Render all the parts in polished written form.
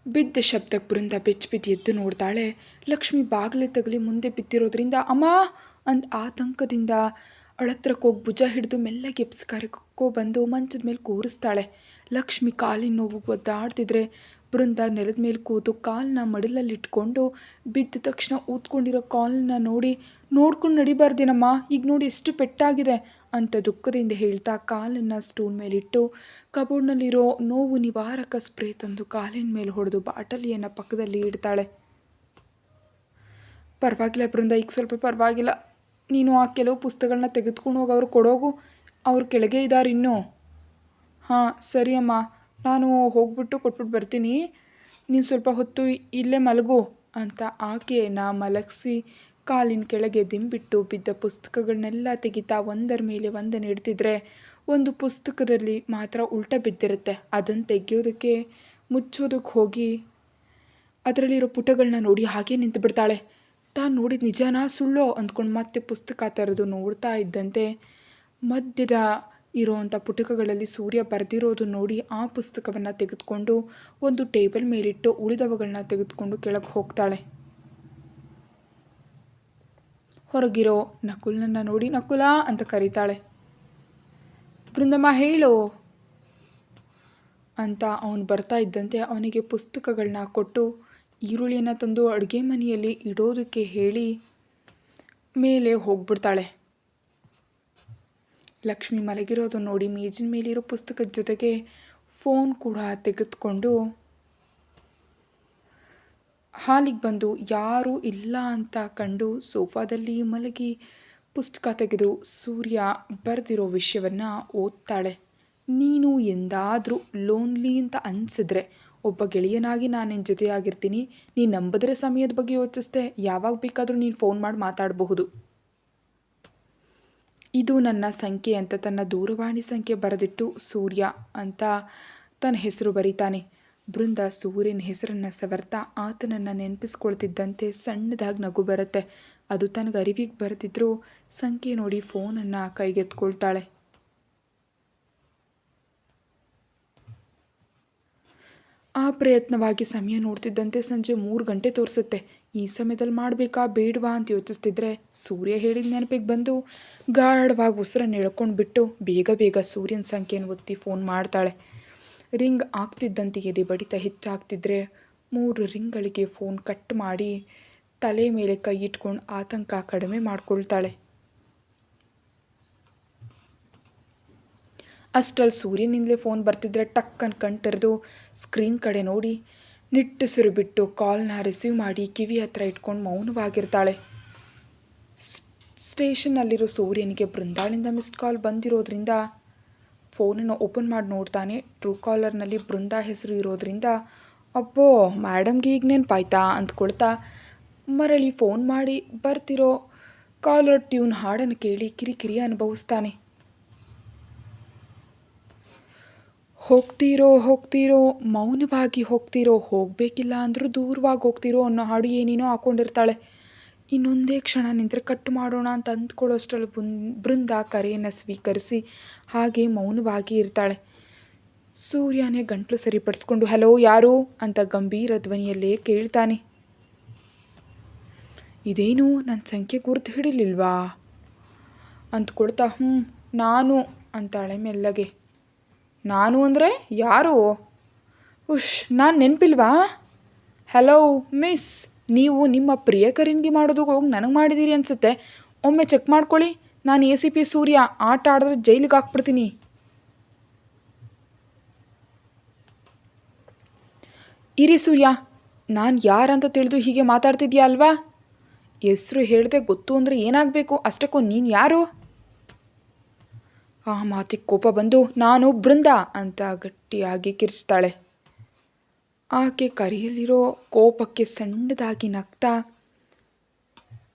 ಬಿದ್ದ ಶಬ್ದಕ್ಕೆ ಬೃಂದ ಬೆಚ್ಚಬಿದ್ದು ಎದ್ದು ನೋಡ್ತಾಳೆ. ಲಕ್ಷ್ಮಿ ಬಾಗಿಲೆ ತಗಲಿ ಮುಂದೆ ಬಿದ್ದಿರೋದ್ರಿಂದ ಅಮ್ಮ ಅಂದ್ ಆತಂಕದಿಂದ ಅಳತ್ರಕ್ಕೆ ಹೋಗಿ ಭುಜ ಹಿಡಿದು ಮೆಲ್ಲಗೆ ಎಬ್ಸ್ಕೊ ಬಂದು ಮಂಚದ ಮೇಲೆ ಕೂರಿಸ್ತಾಳೆ. ಲಕ್ಷ್ಮಿ ಕಾಲಿನ ನೋವು ಒದ್ದಾಡ್ತಿದ್ರೆ ಬೃಂದ ನೆಲದ ಮೇಲೆ ಕೂತು ಕಾಲನ್ನ ಮಡಿಲಲ್ಲಿಟ್ಕೊಂಡು ಬಿದ್ದ ತಕ್ಷಣ ಊದ್ಕೊಂಡಿರೋ ಕಾಲನ್ನ ನೋಡ್ಕೊಂಡು ನಡಿಬಾರ್ದೇನಮ್ಮ, ಈಗ ನೋಡಿ ಎಷ್ಟು ಪೆಟ್ಟಾಗಿದೆ ಅಂತ ದುಃಖದಿಂದ ಹೇಳ್ತಾ ಕಾಲನ್ನು ಸ್ಟೂಲ್ ಮೇಲಿಟ್ಟು ಕಬೋರ್ಡ್ನಲ್ಲಿರೋ ನೋವು ನಿವಾರಕ ಸ್ಪ್ರೇ ತಂದು ಕಾಲಿನ ಮೇಲೆ ಹೊಡೆದು ಬಾಟಲಿಯನ್ನು ಪಕ್ಕದಲ್ಲಿ ಇಡ್ತಾಳೆ. ಪರವಾಗಿಲ್ಲ ಬೃಂದ, ಈಗ ಸ್ವಲ್ಪ ಪರವಾಗಿಲ್ಲ. ನೀನು ಆ ಕೆಲವು ಪುಸ್ತಕಗಳನ್ನ ತೆಗೆದುಕೊಂಡು ಹೋಗಿ ಅವ್ರು ಕೊಡೋಗು, ಅವ್ರು ಕೆಳಗೆ ಇದ್ದಾರೆ ಇನ್ನೂ. ಹಾಂ ಸರಿ ಅಮ್ಮ, ನಾನು ಹೋಗ್ಬಿಟ್ಟು ಕೊಟ್ಬಿಟ್ಟು ಬರ್ತೀನಿ, ನೀನು ಸ್ವಲ್ಪ ಹೊತ್ತು ಇಲ್ಲೇ ಮಲಗು ಅಂತ ಆಕೆಯನ್ನು ಮಲಗಿಸಿ ಕಾಲಿನ ಕೆಳಗೆ ದಿಂಬಿಟ್ಟು ಬಿದ್ದ ಪುಸ್ತಕಗಳನ್ನೆಲ್ಲ ತೆಗಿತಾ ಒಂದರ ಮೇಲೆ ಒಂದನ್ನು ಇಡ್ತಿದ್ರೆ ಒಂದು ಪುಸ್ತಕದಲ್ಲಿ ಮಾತ್ರ ಉಲ್ಟ ಬಿದ್ದಿರುತ್ತೆ. ಅದನ್ನು ತೆಗೆಯೋದಕ್ಕೆ ಮುಚ್ಚೋದಕ್ಕೆ ಹೋಗಿ ಅದರಲ್ಲಿರೋ ಪುಟಗಳನ್ನ ನೋಡಿ ಹಾಗೇ ನಿಂತು ಬಿಡ್ತಾಳೆ. ತಾನು ನೋಡಿದ ನಿಜನಾ ಸುಳ್ಳೋ ಅಂದ್ಕೊಂಡು ಮತ್ತೆ ಪುಸ್ತಕ ತೆರೆದು ನೋಡ್ತಾ ಇದ್ದಂತೆ ಮಧ್ಯದ ಇರೋವಂಥ ಪುಟಕಗಳಲ್ಲಿ ಸೂರ್ಯ ಬರೆದಿರೋದು ನೋಡಿ ಆ ಪುಸ್ತಕವನ್ನು ತೆಗೆದುಕೊಂಡು ಒಂದು ಟೇಬಲ್ ಮೇಲಿಟ್ಟು ಉಳಿದವುಗಳನ್ನ ತೆಗೆದುಕೊಂಡು ಕೆಳಗೆ ಹೋಗ್ತಾಳೆ. ಹೊರಗಿರೋ ನಕುಲನನ್ನು ನೋಡಿ ನಕುಲ ಅಂತ ಕರೀತಾಳೆ. ಬೃಂದಮ್ಮ ಹೇಳು ಅಂತ ಅವನು ಬರ್ತಾ ಇದ್ದಂತೆ ಅವನಿಗೆ ಪುಸ್ತಕಗಳನ್ನ ಕೊಟ್ಟು ಈರುಳ್ಳಿಯನ್ನು ತಂದು ಅಡುಗೆ ಮನೆಯಲ್ಲಿ ಇಡೋದಕ್ಕೆ ಹೇಳಿ ಮೇಲೆ ಹೋಗ್ಬಿಡ್ತಾಳೆ. ಲಕ್ಷ್ಮಿ ಮಲಗಿರೋದು ನೋಡಿ ಮೇಜಿನ ಮೇಲಿರೋ ಪುಸ್ತಕದ ಜೊತೆಗೆ ಫೋನ್ ಕೂಡ ತೆಗೆದುಕೊಂಡು ಹಾಲಿಗೆ ಬಂದು ಯಾರೂ ಇಲ್ಲ ಅಂತ ಕಂಡು ಸೋಫಾದಲ್ಲಿ ಮಲಗಿ ಪುಸ್ತಕ ತೆಗೆದು ಸೂರ್ಯ ಬರೆದಿರೋ ವಿಷಯವನ್ನು ಓದ್ತಾಳೆ. ನೀನು ಎಂದಾದರೂ ಲೋನ್ಲಿ ಅಂತ ಅನಿಸಿದ್ರೆ ಒಬ್ಬ ಗೆಳೆಯನಾಗಿ ನಾನು ನಿನ್ನ ಜೊತೆಯಾಗಿರ್ತೀನಿ. ನೀನು ನಂಬಿದ್ರೆ ಸಮಯದ ಬಗ್ಗೆ ಯೋಚಿಸ್ದೆ ಯಾವಾಗ ಬೇಕಾದರೂ ನೀನು ಫೋನ್ ಮಾಡಿ ಮಾತಾಡಬಹುದು. ಇದು ನನ್ನ ಸಂಖ್ಯೆ ಅಂತ ತನ್ನ ದೂರವಾಣಿ ಸಂಖ್ಯೆ ಬರೆದಿಟ್ಟು ಸೂರ್ಯ ಅಂತ ತನ್ನ ಹೆಸರು ಬರೀತಾನೆ. ಬೃಂದ ಸೂರ್ಯನ ಹೆಸರನ್ನು ಸವರ್ತಾ ಆತನನ್ನು ನೆನಪಿಸ್ಕೊಳ್ತಿದ್ದಂತೆ ಸಣ್ಣದಾಗಿ ನಗು ಬರುತ್ತೆ. ಅದು ತನಗೆ ಅರಿವಿಗೆ ಬರೆದಿದ್ರೂ ಸಂಖ್ಯೆ ನೋಡಿ ಫೋನನ್ನು ಕೈಗೆತ್ಕೊಳ್ತಾಳೆ. ಆ ಪ್ರಯತ್ನವಾಗಿ ಸಮಯ ನೋಡ್ತಿದ್ದಂತೆ ಸಂಜೆ 3 ಗಂಟೆ ತೋರಿಸುತ್ತೆ. ಈ ಸಮಯದಲ್ಲಿ ಮಾಡಬೇಕಾ ಬೇಡವಾ ಅಂತ ಯೋಚಿಸ್ತಿದ್ರೆ ಸೂರ್ಯ ಹೇಳಿದ ನೆನಪಿಗೆ ಬಂದು ಗಾಢವಾಗಿ ಉಸಿರನ್ನು ಎಳ್ಕೊಂಡು ಬಿಟ್ಟು ಬೇಗ ಸೂರ್ಯನ ಸಂಖ್ಯೆಯನ್ನು ಒತ್ತಿ ಫೋನ್ ಮಾಡ್ತಾಳೆ. ರಿಂಗ್ ಆಗ್ತಿದ್ದಂತೆ ಎದೆ ಬಡಿತ ಹೆಚ್ಚಾಗ್ತಿದ್ರೆ 3 ರಿಂಗ್ಗಳಿಗೆ ಫೋನ್ ಕಟ್ ಮಾಡಿ ತಲೆ ಮೇಲೆ ಕೈ ಇಟ್ಕೊಂಡು ಆತಂಕ ಕಡಿಮೆ ಮಾಡ್ಕೊಳ್ತಾಳೆ. ಅಷ್ಟರಲ್ಲಿ ಸೂರ್ಯನಿಂದಲೇ ಫೋನ್ ಬರ್ತಿದ್ರೆ ಟಕ್ಕನ್ನು ಕಣ್ ತೆರೆದು ಸ್ಕ್ರೀನ್ ಕಡೆ ನೋಡಿ ನಿಟ್ಟುಸಿರು ಬಿಟ್ಟು ಕಾಲ್ನ ರಿಸೀವ್ ಮಾಡಿ ಕಿವಿ ಹತ್ರ ಇಟ್ಕೊಂಡು ಮೌನವಾಗಿರ್ತಾಳೆ. ಸ್ಟೇಷನ್ನಲ್ಲಿರೋ ಸೂರ್ಯನಿಗೆ ಬೃಂದಾಳಿಂದ ಮಿಸ್ಡ್ ಕಾಲ್ ಬಂದಿರೋದ್ರಿಂದ ಫೋನನ್ನು ಓಪನ್ ಮಾಡಿ ನೋಡ್ತಾನೆ. ಟ್ರೂ ಕಾಲರ್ನಲ್ಲಿ ಬೃಂದಾ ಹೆಸರು ಇರೋದ್ರಿಂದ ಅಬ್ಬೋ ಮೇಡಮ್ಗೆ ಈಗ ನೆನಪಾಯ್ತಾ ಅಂದ್ಕೊಳ್ತಾ ಮರಳಿ ಫೋನ್ ಮಾಡಿ ಬರ್ತಿರೋ ಕಾಲರ್ ಟ್ಯೂನ್ ಹಾಡನ್ನು ಕೇಳಿ ಕಿರಿಕಿರಿ ಅನುಭವಿಸ್ತಾನೆ. ಹೋಗ್ತೀರೋ ಮೌನವಾಗಿ ಹೋಗ್ತೀರೋ, ಹೋಗಬೇಕಿಲ್ಲ ಅಂದರೂ ದೂರವಾಗಿ ಹೋಗ್ತೀರೋ ಅನ್ನೋ ಹಾಡು ಏನೇನೋ ಹಾಕ್ಕೊಂಡಿರ್ತಾಳೆ. ಇನ್ನೊಂದೇ ಕ್ಷಣ ನಿಂತರೆ ಕಟ್ ಮಾಡೋಣ ಅಂತ ಅಂದ್ಕೊಳ್ಳೋಷ್ಟರಲ್ಲಿ ಬೃಂದ ಕರೆಯನ್ನು ಸ್ವೀಕರಿಸಿ ಹಾಗೆ ಮೌನವಾಗಿ ಇರ್ತಾಳೆ. ಸೂರ್ಯನೇ ಗಂಟ್ಲು ಸರಿಪಡಿಸ್ಕೊಂಡು ಹಲೋ ಯಾರು ಅಂತ ಗಂಭೀರ ಧ್ವನಿಯಲ್ಲೇ ಕೇಳ್ತಾನೆ. ಇದೇನು ನನ್ನ ಸಂಖ್ಯೆ ಗುರ್ತು ಹಿಡಿಲಿಲ್ವಾ ಅಂದ್ಕೊಳ್ತಾ ನಾನು ಅಂತಾಳೆ ಮೆಲ್ಲಗೆ. ನಾನು ಅಂದರೆ ಯಾರು? ನಾನು ನೆನಪಿಲ್ವಾ? ಹಲೋ ಮಿಸ್, ನೀವು ನಿಮ್ಮ ಪ್ರಿಯಕರನಿಗೆ ಮಾಡೋದಕ್ಕೆ ಹೋಗಿ ನನಗೆ ಮಾಡಿದ್ದೀರಿ ಅನಿಸುತ್ತೆ. ಒಮ್ಮೆ ಚೆಕ್ ಮಾಡ್ಕೊಳ್ಳಿ. ನಾನು ACP ಸೂರ್ಯ, ಆಟ ಆಡಿದ್ರೆ ಜೈಲಿಗೆ ಹಾಕ್ಬಿಡ್ತೀನಿ. ಇರಿ ಸೂರ್ಯ, ನಾನು ಯಾರಂತ ತಿಳಿದು ಹೀಗೆ ಮಾತಾಡ್ತಿದ್ಯಾ ಅಲ್ವಾ? ಹೆಸರು ಹೇಳಿದೆ ಗೊತ್ತು ಅಂದರೆ ಏನಾಗಬೇಕು? ಅಷ್ಟಕ್ಕೂ ನೀನು ಯಾರು? ಆ ಮಾತಿಗೆ ಕೋಪ ಬಂದು ನಾನು ಬೃಂದ ಅಂತ ಗಟ್ಟಿಯಾಗಿ ಕಿರ್ಚ್ತಾಳೆ. ಆಕೆ ಕರೆಯಲ್ಲಿರೋ ಕೋಪಕ್ಕೆ ಸಣ್ಣದಾಗಿ ನಗ್ತಾ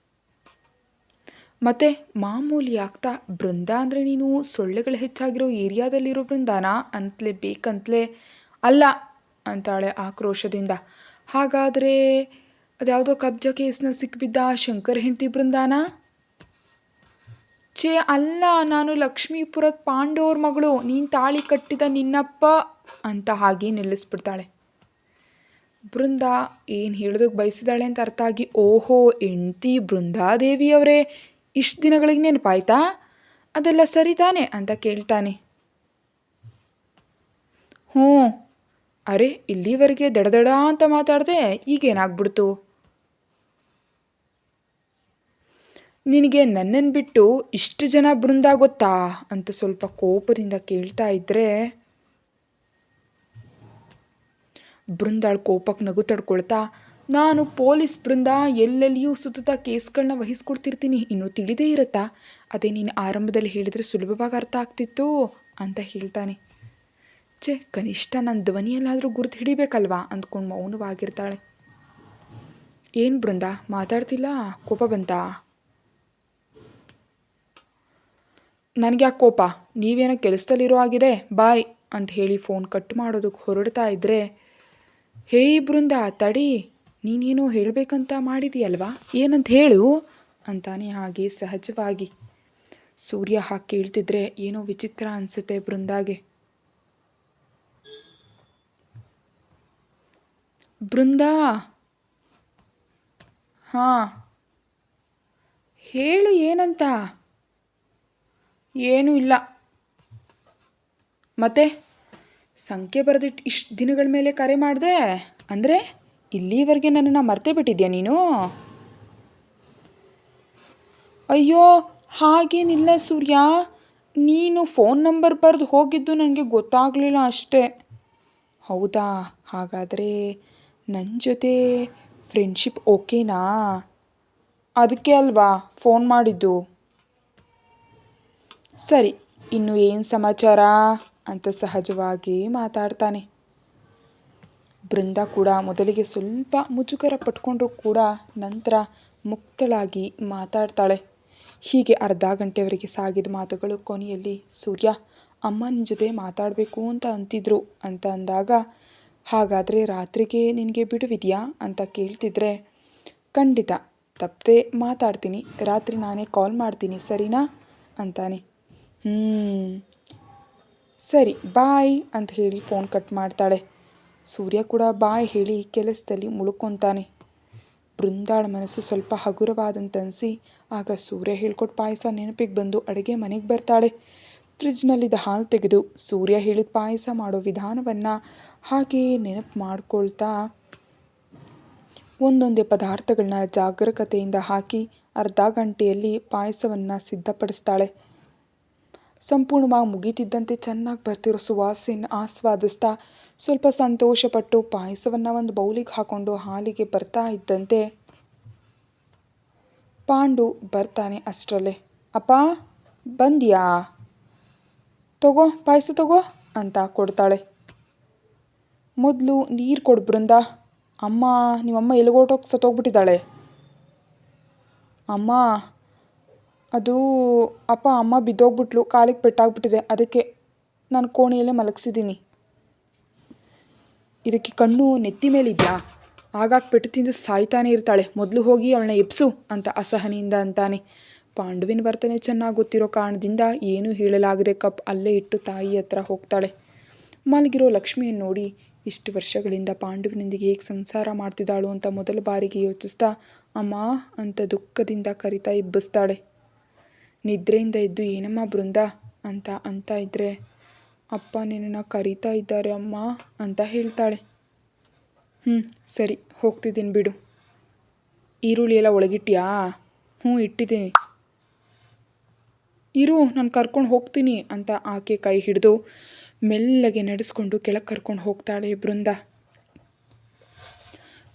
ಮತ್ತೆ ಮಾಮೂಲಿ ಆಗ್ತಾ ಬೃಂದ ಅಂದರೆ ನೀನು ಸೊಳ್ಳೆಗಳು ಹೆಚ್ಚಾಗಿರೋ ಏರಿಯಾದಲ್ಲಿರೋ ಬೃಂದಾನ ಅಂತಲೇ ಬೇಕಂತಲೇ ಅಲ್ಲ ಅಂತಾಳೆ ಆಕ್ರೋಶದಿಂದ. ಹಾಗಾದರೆ ಅದ್ಯಾವುದೋ ಕಬ್ಜ ಕೇಸ್ನಲ್ಲಿ ಸಿಕ್ಕಿಬಿದ್ದ ಶಂಕರ್ ಹೆಂಡತಿ ಬೃಂದಾನ? ಛೇ ಅಲ್ಲ, ನಾನು ಲಕ್ಷ್ಮೀಪುರದ ಪಾಂಡವ್ರ ಮಗಳು, ನೀನು ತಾಳಿ ಕಟ್ಟಿದ ನಿನ್ನಪ್ಪ ಅಂತ ಹಾಗೆ ನಿಲ್ಲಿಸ್ಬಿಡ್ತಾಳೆ. ಬೃಂದ ಏನು ಹೇಳೋದಕ್ಕೆ ಬಯಸಿದಾಳೆ ಅಂತ ಅರ್ಥ ಆಗಿ, ಓಹೋ ಹೆಂಡ್ತಿ ಬೃಂದಾದೇವಿಯವರೇ, ಇಷ್ಟು ದಿನಗಳಿಗೆ ನೆನಪಾಯ್ತಾ? ಅದೆಲ್ಲ ಸರಿ ತಾನೆ ಅಂತ ಕೇಳ್ತಾನೆ. ಹ್ಞೂ. ಅರೆ, ಇಲ್ಲಿವರೆಗೆ ದಡದಡ ಅಂತ ಮಾತಾಡಿದೆ, ಈಗೇನಾಗ್ಬಿಡ್ತು? ನಿನಗೆ ನನ್ನನ್ನು ಬಿಟ್ಟು ಇಷ್ಟು ಜನ ಬೃಂದ ಗೊತ್ತಾ ಅಂತ ಸ್ವಲ್ಪ ಕೋಪದಿಂದ ಕೇಳ್ತಾ ಇದ್ದರೆ, ಬೃಂದಾಳ್ ಕೋಪಕ್ಕೆ ನಗು ತಡ್ಕೊಳ್ತಾ, ನಾನು ಪೊಲೀಸ್ ಬೃಂದ, ಎಲ್ಲೆಲ್ಲಿಯೂ ಸುತ್ತ ಕೇಸ್ಗಳನ್ನ ವಹಿಸ್ಕೊಡ್ತಿರ್ತೀನಿ, ಇನ್ನೂ ತಿಳಿದೇ ಇರುತ್ತಾ? ಅದೇ ನೀನು ಆರಂಭದಲ್ಲಿ ಹೇಳಿದರೆ ಸುಲಭವಾಗಿ ಅರ್ಥ ಆಗ್ತಿತ್ತು ಅಂತ ಹೇಳ್ತಾನೆ. ಕನಿಷ್ಠ ನನ್ನ ಧ್ವನಿಯಲ್ಲಾದರೂ ಗುರುತು ಹಿಡಿಬೇಕಲ್ವಾ ಅಂದ್ಕೊಂಡು ಮೌನವಾಗಿರ್ತಾಳೆ. ಏನು ಬೃಂದ ಮಾತಾಡ್ತಿಲ್ಲ, ಕೋಪ ಬಂತಾ? ನನಗ್ಯಾಕೆ ಕೋಪ, ನೀವೇನೋ ಕೆಲಸದಲ್ಲಿರೋ ಆಗಿದೆ, ಬಾಯ್ ಅಂತ ಹೇಳಿ ಫೋನ್ ಕಟ್ ಮಾಡೋದಕ್ಕೆ ಹೊರಡ್ತಾ ಇದ್ದರೆ, ಹೇಯ್ ಬೃಂದ ತಡಿ, ನೀನೇನೋ ಹೇಳಬೇಕಂತ ಮಾಡಿದೀಯಲ್ವಾ, ಏನಂತ ಹೇಳು ಅಂತಾನೆ ಹಾಗೆ ಸಹಜವಾಗಿ. ಸೂರ್ಯ ಹಾಗೆ ಕೇಳ್ತಿದ್ರೆ ಏನೋ ವಿಚಿತ್ರ ಅನಿಸುತ್ತೆ ಬೃಂದಾಗೆ. ಬೃಂದಾ, ಹಾಂ ಹೇಳು, ಏನಂತ? ಏನೂ ಇಲ್ಲ. ಮತ್ತೆ ಸಂಖ್ಯೆ ಬರೆದಿಟ್ಟು ಇಷ್ಟು ದಿನಗಳ ಮೇಲೆ ಕರೆ ಮಾಡಿದೆ ಅಂದರೆ ಇಲ್ಲಿವರೆಗೆ ನನ್ನನ್ನು ಮರ್ತೇ ಬಿಟ್ಟಿದ್ಯಾ ನೀನು? ಅಯ್ಯೋ ಹಾಗೇನಿಲ್ಲ ಸೂರ್ಯ, ನೀನು ಫೋನ್ ನಂಬರ್ ಬರೆದು ಹೋಗಿದ್ದು ನನಗೆ ಗೊತ್ತಾಗಲಿಲ್ಲ ಅಷ್ಟೇ. ಹೌದಾ, ಹಾಗಾದರೆ ನನ್ನ ಜೊತೆ ಫ್ರೆಂಡ್ಶಿಪ್ ಓಕೆನಾ? ಅದಕ್ಕೆ ಅಲ್ವಾ ಫೋನ್ ಮಾಡಿದ್ದು. ಸರಿ, ಇನ್ನು ಏನು ಸಮಾಚಾರ ಅಂತ ಸಹಜವಾಗಿ ಮಾತಾಡ್ತಾನೆ. ಬೃಂದ ಕೂಡ ಮೊದಲಿಗೆ ಸ್ವಲ್ಪ ಮುಜುಗರ ಪಟ್ಕೊಂಡ್ರೂ ಕೂಡ ನಂತರ ಮುಕ್ತಳಾಗಿ ಮಾತಾಡ್ತಾಳೆ. ಹೀಗೆ ಅರ್ಧ ಗಂಟೆವರೆಗೆ ಸಾಗಿದ ಮಾತುಗಳು ಕೊನೆಯಲ್ಲಿ ಸೂರ್ಯ, ಅಮ್ಮ ನಿನ್ನ ಜೊತೆ ಮಾತಾಡಬೇಕು ಅಂತ ಅಂತಿದ್ರು ಅಂತ ಅಂದಾಗ, ಹಾಗಾದರೆ ರಾತ್ರಿಗೆ ನಿನಗೆ ಬಿಡುವಿದೆಯಾ ಅಂತ ಕೇಳ್ತಿದ್ರೆ, ಖಂಡಿತ ತಪ್ಪದೆ ಮಾತಾಡ್ತೀನಿ, ರಾತ್ರಿ ನಾನೇ ಕಾಲ್ ಮಾಡ್ತೀನಿ ಸರಿನಾ ಅಂತಾನೆ. ಸರಿ ಬಾಯ್ ಅಂತ ಹೇಳಿ ಫೋನ್ ಕಟ್ ಮಾಡ್ತಾಳೆ. ಸೂರ್ಯ ಕೂಡ ಬಾಯ್ ಹೇಳಿ ಕೆಲಸದಲ್ಲಿ ಮುಳುಕೊಂತಾನೆ. ಬೃಂದಾಳ ಮನಸ್ಸು ಸ್ವಲ್ಪ ಹಗುರವಾದಂತನಿಸಿ ಆಗ ಸೂರ್ಯ ಹೇಳ್ಕೊಟ್ಟು ಪಾಯಸ ನೆನಪಿಗೆ ಬಂದು ಅಡುಗೆ ಮನೆಗೆ ಬರ್ತಾಳೆ. ಫ್ರಿಜ್ನಲ್ಲಿದ್ದ ಹಾಲು ತೆಗೆದು ಸೂರ್ಯ ಹೇಳಿದ ಪಾಯಸ ಮಾಡೋ ವಿಧಾನವನ್ನು ಹಾಗೆಯೇ ನೆನಪು ಮಾಡ್ಕೊಳ್ತಾ ಒಂದೊಂದೇ ಪದಾರ್ಥಗಳನ್ನ ಜಾಗರೂಕತೆಯಿಂದ ಹಾಕಿ ಅರ್ಧ ಗಂಟೆಯಲ್ಲಿ ಪಾಯಸವನ್ನು ಸಿದ್ಧಪಡಿಸ್ತಾಳೆ. ಸಂಪೂರ್ಣವಾಗಿ ಮುಗೀತಿದ್ದಂತೆ ಚೆನ್ನಾಗಿ ಬರ್ತಿರೋ ಸುವಾಸನೆ ಆಸ್ವಾದಿಸ್ತಾ ಸ್ವಲ್ಪ ಸಂತೋಷಪಟ್ಟು ಪಾಯಸವನ್ನು ಒಂದು ಬೌಲಿಗೆ ಹಾಕ್ಕೊಂಡು ಹಾಲಿಗೆ ಬರ್ತಾ ಇದ್ದಂತೆ ಪಾಂಡು ಬರ್ತಾನೆ. ಅಷ್ಟರಲ್ಲೇ, ಅಪ್ಪ ಬಂದ್ಯಾ, ತಗೋ ಪಾಯಸ ತಗೋ ಅಂತ ಕೊಡ್ತಾಳೆ. ಮೊದಲು ನೀರು ಕೊಡು ಬೃಂದ, ನಿಮ್ಮಮ್ಮ ಎಲ್ಲಿಗೋಟೋಗಿ ಸತ್ತೋಗ್ಬಿಟ್ಟಿದ್ದಾಳೆ. ಅಮ್ಮ, ಅದು ಅಮ್ಮ ಬಿದ್ದೋಗ್ಬಿಟ್ಲು, ಕಾಲಿಗೆ ಪೆಟ್ಟಾಗ್ಬಿಟ್ಟಿದೆ, ಅದಕ್ಕೆ ನಾನು ಕೋಣೆಯಲ್ಲೇ ಮಲಗಿಸಿದ್ದೀನಿ. ಇದಕ್ಕೆ ಕಣ್ಣು ನೆತ್ತಿ ಮೇಲಿದ್ಯಾ, ಆಗಾಗ ಪೆಟ್ಟು ತಿಂದು ಸಾಯ್ತಾನೆ ಇರ್ತಾಳೆ, ಮೊದಲು ಹೋಗಿ ಅವಳನ್ನ ಎಬ್ಸು ಅಂತ ಅಸಹನೆಯಿಂದ ಅಂತಾನೆ. ಪಾಂಡುವಿನ ವರ್ತನೆ ಚೆನ್ನಾಗಿ ಗೊತ್ತಿರೋ ಕಾರಣದಿಂದ ಏನೂ ಹೇಳಲಾಗದೆ ಕಪ್ ಅಲ್ಲೇ ಇಟ್ಟು ತಾಯಿ ಹತ್ರ ಹೋಗ್ತಾಳೆ. ಮಲಗಿರೋ ಲಕ್ಷ್ಮಿಯನ್ನು ನೋಡಿ ಇಷ್ಟು ವರ್ಷಗಳಿಂದ ಪಾಂಡುವಿನೊಂದಿಗೆ ಹೇಗೆ ಸಂಸಾರ ಮಾಡ್ತಿದ್ದಾಳು ಅಂತ ಮೊದಲ ಬಾರಿಗೆ ಯೋಚಿಸ್ತಾ ಅಮ್ಮ ಅಂತ ದುಃಖದಿಂದ ಕರಿತಾ ಇಬ್ಬಿಸ್ತಾಳೆ. ನಿದ್ರೆಯಿಂದ ಎದ್ದು ಏನಮ್ಮ ಬೃಂದ ಅಂತ ಇದ್ದರೆ, ಅಪ್ಪ ನಿನ್ನನ್ನು ಕರೀತಾ ಇದ್ದಾರೆ ಅಮ್ಮ ಅಂತ ಹೇಳ್ತಾಳೆ. ಸರಿ ಹೋಗ್ತಿದ್ದೀನಿ ಬಿಡು. ಈರುಳ್ಳಿ ಎಲ್ಲ ಒಳಗಿಟ್ಯಾ? ಇಟ್ಟಿದ್ದೀನಿ. ಇರು, ನಾನು ಕರ್ಕೊಂಡು ಹೋಗ್ತೀನಿ ಅಂತ ಆಕೆ ಕೈ ಹಿಡಿದು ಮೆಲ್ಲಗೆ ನಡೆಸ್ಕೊಂಡು ಕೆಳಗೆ ಕರ್ಕೊಂಡು ಹೋಗ್ತಾಳೆ ಬೃಂದ.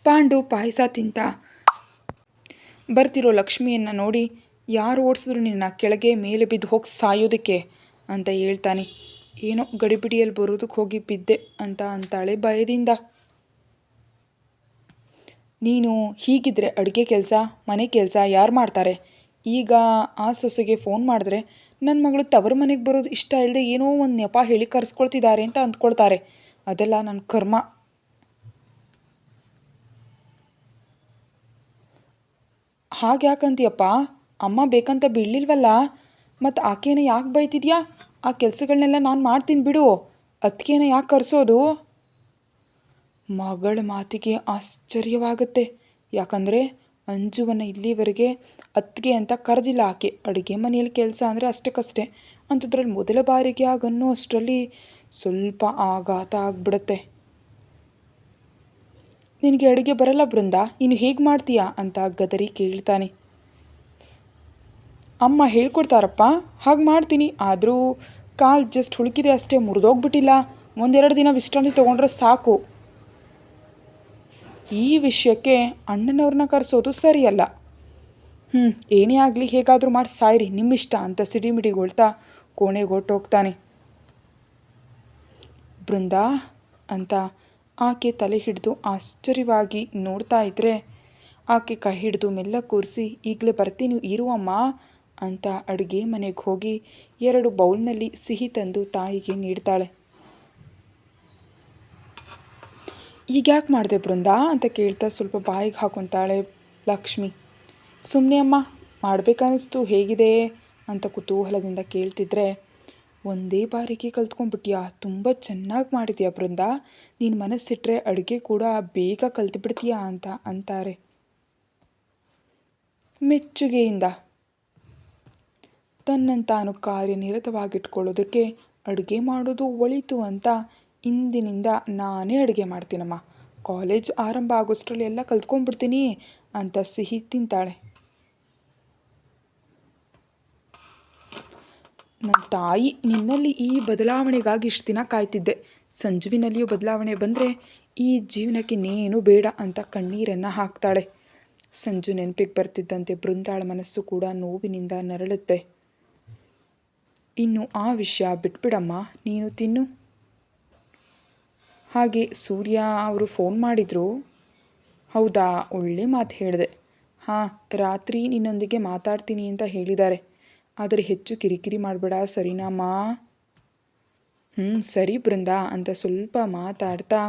ಪಾಂಡು ಪಾಯಸ ತಿಂತ ಬರ್ತಿರೋ ಲಕ್ಷ್ಮಿಯನ್ನು ನೋಡಿ, ಯಾರು ಓಡಿಸಿದ್ರು ನಿನ್ನ ಕೆಳಗೆ ಮೇಲೆ ಬಿದ್ದು ಹೋಗಿ ಸಾಯೋದಕ್ಕೆ ಅಂತ ಹೇಳ್ತಾನೆ. ಏನೋ ಗಡಿಬಿಡಿಯಲ್ಲಿ ಬರೋದಕ್ಕೆ ಹೋಗಿ ಬಿದ್ದೆ ಅಂತ ಅಂತಾಳೆ ಭಯದಿಂದ. ನೀನು ಹೀಗಿದ್ರೆ ಅಡುಗೆ ಕೆಲಸ ಮನೆ ಕೆಲಸ ಯಾರು ಮಾಡ್ತಾರೆ? ಈಗ ಆ ಸೊಸೆಗೆ ಫೋನ್ ಮಾಡಿದ್ರೆ ನನ್ನ ಮಗಳು ತವರು ಮನೆಗೆ ಬರೋದು ಇಷ್ಟ ಇಲ್ಲದೆ ಏನೋ ಒಂದು ನೆಪ ಹೇಳಿ ಕರೆಸ್ಕೊಳ್ತಿದ್ದಾರೆ ಅಂತ ಅಂದ್ಕೊಳ್ತಾರೆ. ಅದೆಲ್ಲ ನನ್ನ ಕರ್ಮ. ಹಾಗೆ ಯಾಕಂತೀಯಪ್ಪ? ಅಮ್ಮ ಬೇಕಂತ ಬೀಳಲಿಲ್ವಲ್ಲ, ಮತ್ತು ಆಕೆನ ಯಾಕೆ ಬೈತಿದ್ಯಾ? ಆ ಕೆಲಸಗಳನ್ನೆಲ್ಲ ನಾನು ಮಾಡ್ತೀನಿ ಬಿಡು, ಅದಕ್ಕೇನ ಯಾಕೆ ಕರೆಸೋದು? ಮಗಳ ಮಾತಿಗೆ ಆಶ್ಚರ್ಯವಾಗುತ್ತೆ. ಯಾಕಂದರೆ ಅಂಜುವನ್ನು ಇಲ್ಲಿವರೆಗೆ ಅತ್ತಿಗೆ ಅಂತ ಕರೆದಿಲ್ಲ ಆಕೆ. ಅಡುಗೆ ಮನೆಯಲ್ಲಿ ಕೆಲಸ ಅಂದರೆ ಅಷ್ಟಕ್ಕಷ್ಟೇ. ಅಂಥದ್ರಲ್ಲಿ ಮೊದಲ ಬಾರಿಗೆ ಆಗನ್ನೋ ಅಷ್ಟರಲ್ಲಿ ಸ್ವಲ್ಪ ಆಘಾತ ಆಗ್ಬಿಡುತ್ತೆ. ನಿನಗೆ ಅಡುಗೆ ಬರಲ್ಲ ಬೃಂದ, ನೀನು ಹೇಗೆ ಮಾಡ್ತೀಯಾ ಅಂತ ಗದರಿ ಕೇಳ್ತಾನೆ. ಅಮ್ಮ ಹೇಳ್ಕೊಡ್ತಾರಪ್ಪ, ಹಾಗೆ ಮಾಡ್ತೀನಿ. ಆದರೂ ಕಾಲು ಜಸ್ಟ್ ಹುಡುಕಿದೆ ಅಷ್ಟೇ, ಮುರಿದೋಗ್ಬಿಟ್ಟಿಲ್ಲ. 1-2 ದಿನ ವಿಶ್ರಾಂತಿ ತೊಗೊಂಡ್ರೆ ಸಾಕು. ಈ ವಿಷಯಕ್ಕೆ ಅಣ್ಣನವ್ರನ್ನ ಕರೆಸೋದು ಸರಿಯಲ್ಲ. ಏನೇ ಆಗಲಿ ಹೇಗಾದರೂ ಮಾಡಿ ಸಾಯ್ರಿ, ನಿಮ್ಮಿಷ್ಟ ಅಂತ ಸಿಡಿಮಿಡಿಗೊಳ್ತಾ ಕೋಣೆಗೆ ಹೊರಟೋಗ್ತಾನೆ. ಬೃಂದಾ ಅಂತ ಆಕೆ ತಲೆ ಹಿಡಿದು ಆಶ್ಚರ್ಯವಾಗಿ ನೋಡ್ತಾ ಇದ್ರೆ ಆಕೆ ಕೈ ಹಿಡಿದು ಮೆಲ್ಲ ಕೂರಿಸಿ, ಈಗಲೇ ಬರ್ತೀನಿ ಇರುವಮ್ಮ ಅಂತ ಅಡುಗೆ ಮನೆಗೆ ಹೋಗಿ 2 ಬೌಲ್ನಲ್ಲಿ ಸಿಹಿ ತಂದು ತಾಯಿಗೆ ನೀಡ್ತಾಳೆ. ಈಗ ಯಾಕೆ ಮಾಡಿದೆ ಬೃಂದಾ ಅಂತ ಕೇಳ್ತಾ ಸ್ವಲ್ಪ ಬಾಯಿಗೆ ಹಾಕೊತಾಳೆ ಲಕ್ಷ್ಮಿ. ಸುಮ್ಮನೆ ಅಮ್ಮ, ಮಾಡಬೇಕನ್ನಿಸ್ತು, ಹೇಗಿದೆ ಅಂತ ಕುತೂಹಲದಿಂದ ಕೇಳ್ತಿದ್ರೆ, ಒಂದೇ ಬಾರಿಗೆ ಕಲ್ತ್ಕೊಂಡ್ಬಿಟ್ಯಾ, ತುಂಬ ಚೆನ್ನಾಗಿ ಮಾಡಿದ್ಯಾ ಬೃಂದಾ, ನೀನು ಮನಸ್ಸಿಟ್ರೆ ಅಡುಗೆ ಕೂಡ ಬೇಗ ಕಲ್ತ್ಬಿಡ್ತೀಯಾ ಅಂತ ಅಂತಾರೆ ಮೆಚ್ಚುಗೆಯಿಂದ. ತನ್ನಂತಾನು ಕಾರ್ಯನಿರತವಾಗಿಟ್ಕೊಳ್ಳೋದಕ್ಕೆ ಅಡುಗೆ ಮಾಡೋದು ಒಳಿತು ಅಂತ ಇಂದಿನಿಂದ ನಾನೇ ಅಡುಗೆ ಮಾಡ್ತೀನಮ್ಮ, ಕಾಲೇಜ್ ಆರಂಭ ಆಗೋಷ್ಟರಲ್ಲಿ ಎಲ್ಲ ಕಲ್ತ್ಕೊಂಡ್ಬಿಡ್ತೀನಿ ಅಂತ ಸಿಹಿ ತಿಂತಾಳೆ. ನನ್ನ ತಾಯಿ, ನಿನ್ನಲ್ಲಿ ಈ ಬದಲಾವಣೆಗಾಗಿ ಇಷ್ಟು ದಿನ ಕಾಯ್ತಿದ್ದೆ. ಸಂಜುವಿನಲ್ಲಿಯೂ ಬದಲಾವಣೆ ಬಂದರೆ ಈ ಜೀವನಕ್ಕೆ ಇನ್ನೇನು ಬೇಡ ಅಂತ ಕಣ್ಣೀರನ್ನು ಹಾಕ್ತಾಳೆ. ಸಂಜು ನೆನಪಿಗೆ ಬರ್ತಿದ್ದಂತೆ ಬೃಂದಾಳ ಮನಸ್ಸು ಕೂಡ ನೋವಿನಿಂದ ನರಳುತ್ತೆ. ಇನ್ನು ಆ ವಿಷಯ ಬಿಟ್ಬಿಡಮ್ಮ, ನೀನು ತಿನ್ನು. ಹಾಗೆ ಸೂರ್ಯ ಅವರು ಫೋನ್ ಮಾಡಿದರು. ಹೌದಾ, ಒಳ್ಳೆ ಮಾತು ಹೇಳಿದೆ. ಹಾಂ, ರಾತ್ರಿ ನಿನ್ನೊಂದಿಗೆ ಮಾತಾಡ್ತೀನಿ ಅಂತ ಹೇಳಿದ್ದಾರೆ. ಆದರೆ ಹೆಚ್ಚು ಕಿರಿಕಿರಿ ಮಾಡಬೇಡ, ಸರಿನಮ್ಮ? ಸರಿ ಬೃಂದಾ ಅಂತ ಸ್ವಲ್ಪ ಮಾತಾಡ್ತಾ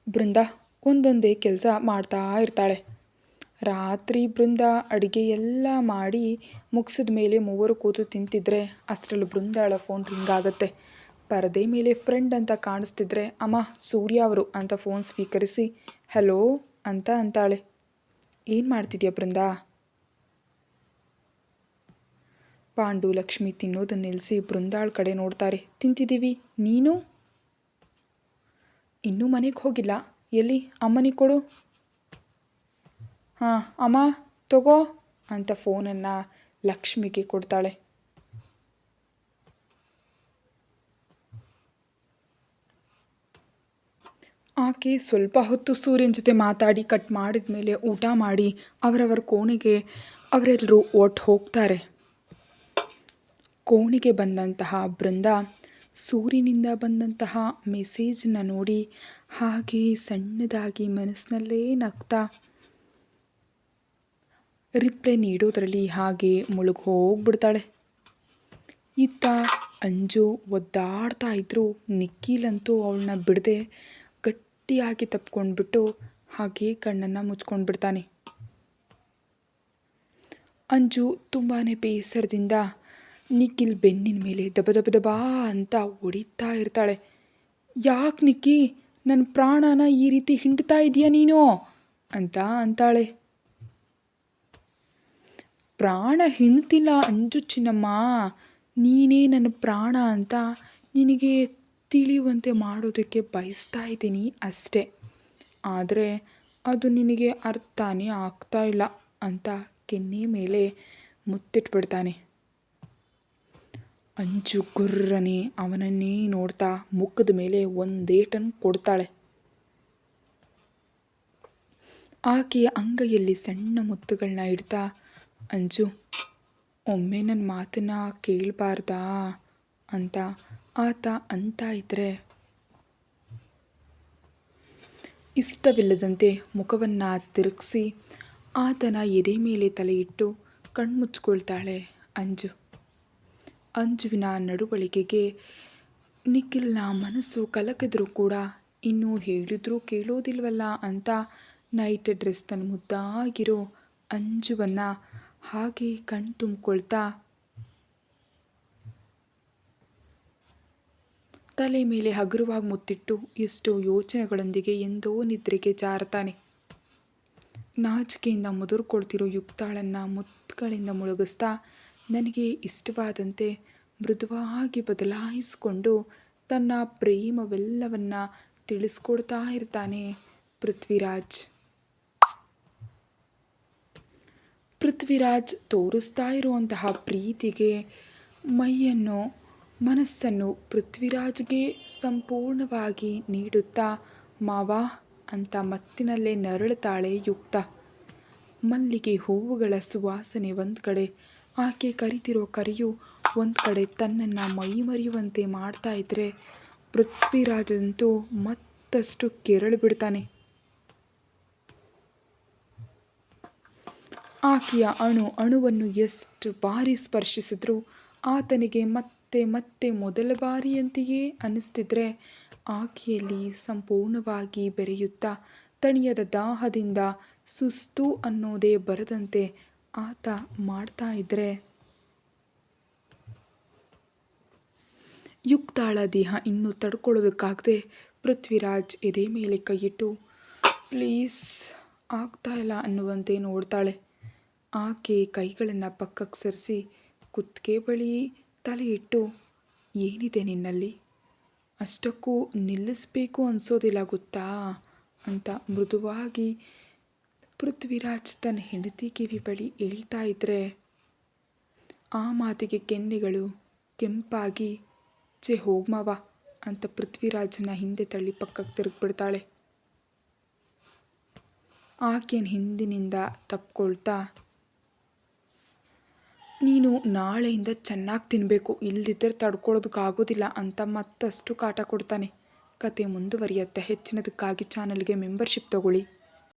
ಬೃಂದ ಒಂದೊಂದೇ ಕೆಲಸ ಮಾಡ್ತಾ ಇರ್ತಾಳೆ. ರಾತ್ರಿ ಬೃಂದ ಅಡುಗೆ ಎಲ್ಲ ಮಾಡಿ ಮುಗಿಸಿದ ಮೇಲೆ ಮೂವರು ಕೂತು ತಿಂತಿದ್ರೆ ಅಷ್ಟರಲ್ಲಿ ಬೃಂದಾಳ ಫೋನ್ ರಿಂಗ್ ಆಗುತ್ತೆ. ಪರದೆ ಮೇಲೆ ಫ್ರೆಂಡ್ ಅಂತ ಕಾಣಿಸ್ತಿದ್ರೆ ಅಮ್ಮ ಸೂರ್ಯ ಅವರು ಅಂತ ಫೋನ್ ಸ್ವೀಕರಿಸಿ ಹಲೋ ಅಂತ ಅಂತಾಳೆ. ಏನು ಮಾಡ್ತಿದ್ಯಾ ಬೃಂದಾ? ಪಾಂಡು ಲಕ್ಷ್ಮಿ ತಿನ್ನೋದನ್ನು ನಿಲ್ಲಿಸಿ ಬೃಂದಾಳ ಕಡೆ ನೋಡ್ತಾರೆ. ತಿಂತಿದ್ದೀವಿ, ನೀನು? ಇನ್ನೂ ಮನೆಗೆ ಹೋಗಿಲ್ಲ. ಎಲ್ಲಿ? ಅಮ್ಮನಿಗೆ ಕೊಡು. ಹಾಂ ಅಮ್ಮ ತಗೋ ಅಂತ ಫೋನನ್ನು ಲಕ್ಷ್ಮಿಗೆ ಕೊಡ್ತಾಳೆ. ಆಕೆ ಸ್ವಲ್ಪ ಹೊತ್ತು ಸೂರ್ಯನ ಜೊತೆ ಮಾತಾಡಿ ಕಟ್ ಮಾಡಿದ ಮೇಲೆ ಊಟ ಮಾಡಿ ಅವರವರ ಕೋಣೆಗೆ ಅವರೆಲ್ಲರೂ ಒಟ್ಟು ಹೋಗ್ತಾರೆ. ಕೋಣೆಗೆ ಬಂದಂತಹ ಬೃಂದ ಸೂರ್ಯನಿಂದ ಬಂದಂತಹ ಮೆಸೇಜನ್ನ ನೋಡಿ ಹಾಗೆ ಸಣ್ಣದಾಗಿ ಮನಸ್ಸಿನಲ್ಲೇ ನಗ್ತಾ ರಿಪ್ಲೈ ನೀಡೋದರಲ್ಲಿ ಹಾಗೆ ಮುಳುಗಿ ಹೋಗ್ಬಿಡ್ತಾಳೆ. ಇತ್ತ ಅಂಜು ಒದ್ದಾಡ್ತಾ ಇದ್ದರೂ ನಿಖಿಲಂತೂ ಅವಳನ್ನ ಬಿಡದೆ ಗಟ್ಟಿಯಾಗಿ ತಪ್ಕೊಂಡ್ಬಿಟ್ಟು ಹಾಗೆ ಕಣ್ಣನ್ನು ಮುಚ್ಕೊಂಡ್ಬಿಡ್ತಾನೆ. ಅಂಜು ತುಂಬಾ ಬೇಸರದಿಂದ ನಿಖಿಲ್ ಬೆನ್ನಿನ ಮೇಲೆ ದಬ ದಬ ದಬಾ ಅಂತ ಹೊಡಿತಾ ಇರ್ತಾಳೆ. ಯಾಕೆ ನಿಕ್ಕಿ, ನನ್ನ ಪ್ರಾಣನ ಈ ರೀತಿ ಹಿಂಡ್ತಾ ಇದೆಯಾ ನೀನು ಅಂತ ಅಂತಾಳೆ. ಪ್ರಾಣ ಹಿಂಡ್ತಿಲ್ಲ ಅಂಜು ಚಿನ್ನಮ್ಮ, ನೀನೇ ನನ್ನ ಪ್ರಾಣ ಅಂತ ನಿನಗೆ ತಿಳಿಯುವಂತೆ ಮಾಡೋದಕ್ಕೆ ಬಯಸ್ತಾ ಇದ್ದೀನಿ ಅಷ್ಟೇ. ಆದರೆ ಅದು ನಿನಗೆ ಅರ್ಥನೇ ಆಗ್ತಾ ಇಲ್ಲ ಅಂತ ಕೆನ್ನೆ ಮೇಲೆ ಮುತ್ತಿಟ್ಬಿಡ್ತಾನೆ. ಅಂಜು ಗುರ್ರನೆ ಅವನನ್ನೇ ನೋಡ್ತಾ ಮುಖದ ಮೇಲೆ ಒಂದೇಟನ್ನು ಕೊಡ್ತಾಳೆ. ಆಕೆಯ ಅಂಗೈಯಲ್ಲಿ ಸಣ್ಣ ಮುತ್ತುಗಳನ್ನ ಇಡ್ತಾ ಅಂಜು, ಒಮ್ಮೆ ನನ್ನ ಮಾತನ್ನು ಕೇಳಬಾರ್ದಾ ಅಂತ ಆತ ಅಂತ ಇದ್ದರೆ ಇಷ್ಟವಿಲ್ಲದಂತೆ ಮುಖವನ್ನು ತಿರುಗಿಸಿ ಆತನ ಎದೆ ಮೇಲೆ ತಲೆ ಇಟ್ಟು ಕಣ್ಮುಚ್ಕೊಳ್ತಾಳೆ ಅಂಜು. ಅಂಜುವಿನ ನಡವಳಿಕೆಗೆ ನಿಖಿಲ್ನ ಮನಸ್ಸು ಕಲಕಿದ್ರೂ ಕೂಡ ಇನ್ನೂ ಹೇಳಿದ್ರೂ ಕೇಳೋದಿಲ್ವಲ್ಲ ಅಂತ ನೈಟ್ ಡ್ರೆಸ್ನಲ್ಲಿ ಮುದ್ದಾಗಿರೋ ಅಂಜುವನ್ನು ಹಾಗೆ ಕಣ್ ತುಂಬಿಕೊಳ್ತಾ ತಲೆ ಮೇಲೆ ಹಗುರವಾಗಿ ಮುತ್ತಿಟ್ಟು ಎಷ್ಟೋ ಯೋಚನೆಗಳೊಂದಿಗೆ ಎಂದೋ ನಿದ್ರೆಗೆ ಜಾರತಾನೆ. ನಾಚಿಕೆಯಿಂದ ಮುದುರ್ಕೊಳ್ತಿರೋ ಯುಕ್ತಾಳನ್ನು ಮುತ್ತುಗಳಿಂದ ಮುಳುಗಿಸ್ತಾ ನನಗೆ ಇಷ್ಟವಾದಂತೆ ಮೃದುವಾಗಿ ಬದಲಾಯಿಸಿಕೊಂಡು ತನ್ನ ಪ್ರೇಮವೆಲ್ಲವನ್ನ ತಿಳಿಸ್ಕೊಡ್ತಾ ಇರ್ತಾನೆ ಪೃಥ್ವಿರಾಜ್. ಪೃಥ್ವಿರಾಜ್ ತೋರಿಸ್ತಾ ಇರುವಂತಹ ಪ್ರೀತಿಗೆ ಮೈಯನ್ನು ಮನಸ್ಸನ್ನು ಪೃಥ್ವಿರಾಜ್ಗೆ ಸಂಪೂರ್ಣವಾಗಿ ನೀಡುತ್ತಾ ಮಾವ ಅಂತ ಮತ್ತಿನಲ್ಲೇ ನರಳುತ್ತಾಳೆ ಯುಕ್ತ. ಮಲ್ಲಿಗೆ ಹೂವುಗಳ ಸುವಾಸನೆ ಒಂದು ಕಡೆ, ಆಕೆ ಕರಿತಿರೋ ಕರೆಯು ಒಂದು ಕಡೆ ತನ್ನನ್ನು ಮೈಮರೆಯುವಂತೆ ಮಾಡ್ತಾ ಇದ್ದರೆ ಪೃಥ್ವಿರಾಜಂತೂ ಮತ್ತಷ್ಟು ಕೆರಳು ಬಿಡ್ತಾನೆ. ಆಕೆಯ ಅಣುವನ್ನು ಎಷ್ಟು ಬಾರಿ ಸ್ಪರ್ಶಿಸಿದ್ರೂ ಆತನಿಗೆ ಮತ್ತೆ ಮತ್ತೆ ಮೊದಲ ಬಾರಿಯಂತೆಯೇ ಅನ್ನಿಸ್ತಿದ್ರೆ ಆಕೆಯಲ್ಲಿ ಸಂಪೂರ್ಣವಾಗಿ ಬೆರೆಯುತ್ತಾ ತಣಿಯದ ದಾಹದಿಂದ ಸುಸ್ತು ಅನ್ನೋದೇ ಬರದಂತೆ ಆತ ಮಾಡ್ತಾ ಇದ್ದರೆ ಯುಕ್ತಾಳ ದೇಹ ಇನ್ನೂ ತಡ್ಕೊಳ್ಳೋದಕ್ಕಾಗದೆ ಪೃಥ್ವಿರಾಜ್ ಎದೆ ಮೇಲೆ ಕೈಯಿಟ್ಟು ಪ್ಲೀಸ್ ಆಗ್ತಾ ಇಲ್ಲ ಅನ್ನುವಂತೆ ನೋಡ್ತಾಳೆ. ಆಕೆ ಕೈಗಳನ್ನು ಪಕ್ಕಕ್ಕೆ ಸರಿಸಿ ಕುತ್ತಿಗೆ ಬಳಿ ತಲೆ ಇಟ್ಟು ಏನಿದೆ ನಿನ್ನಲ್ಲಿ, ಅಷ್ಟಕ್ಕೂ ನಿಲ್ಲಿಸಬೇಕು ಅನಿಸೋದಿಲ್ಲ ಗೊತ್ತಾ ಅಂತ ಮೃದುವಾಗಿ ಪೃಥ್ವಿರಾಜ್ ತನ್ನ ಹೆಂಡತಿ ಕಿವಿ ಬಳಿ ಹೇಳ್ತಾ ಇದ್ದರೆ ಆ ಮಾತಿಗೆ ಕೆನ್ನೆಗಳು ಕೆಂಪಾಗಿ ಚೆ ಹೋಗ್ಮಾವ ಅಂತ ಪೃಥ್ವಿರಾಜನ ಹಿಂದೆ ತಳ್ಳಿ ಪಕ್ಕಕ್ಕೆ ತಿರುಗಿಬಿಡ್ತಾಳೆ. ಆಕೆಯ ಹಿಂದಿನಿಂದ ತಪ್ಕೊಳ್ತಾ ನೀನು ನಾಳೆಯಿಂದ ಚೆನ್ನಾಗಿ ತಿನ್ನಬೇಕು, ಇಲ್ಲದಿದ್ದರೆ ತಡ್ಕೊಳ್ಳೋದಕ್ಕಾಗೋದಿಲ್ಲ ಅಂತ ಮತ್ತಷ್ಟು ಕಾಟ ಕೊಡ್ತಾನೆ. ಕತೆ ಮುಂದುವರಿಯುತ್ತೆ. ಹೆಚ್ಚಿನದಕ್ಕಾಗಿ ಚಾನಲ್ಗೆ ಮೆಂಬರ್ಶಿಪ್ ತಗೊಳ್ಳಿ.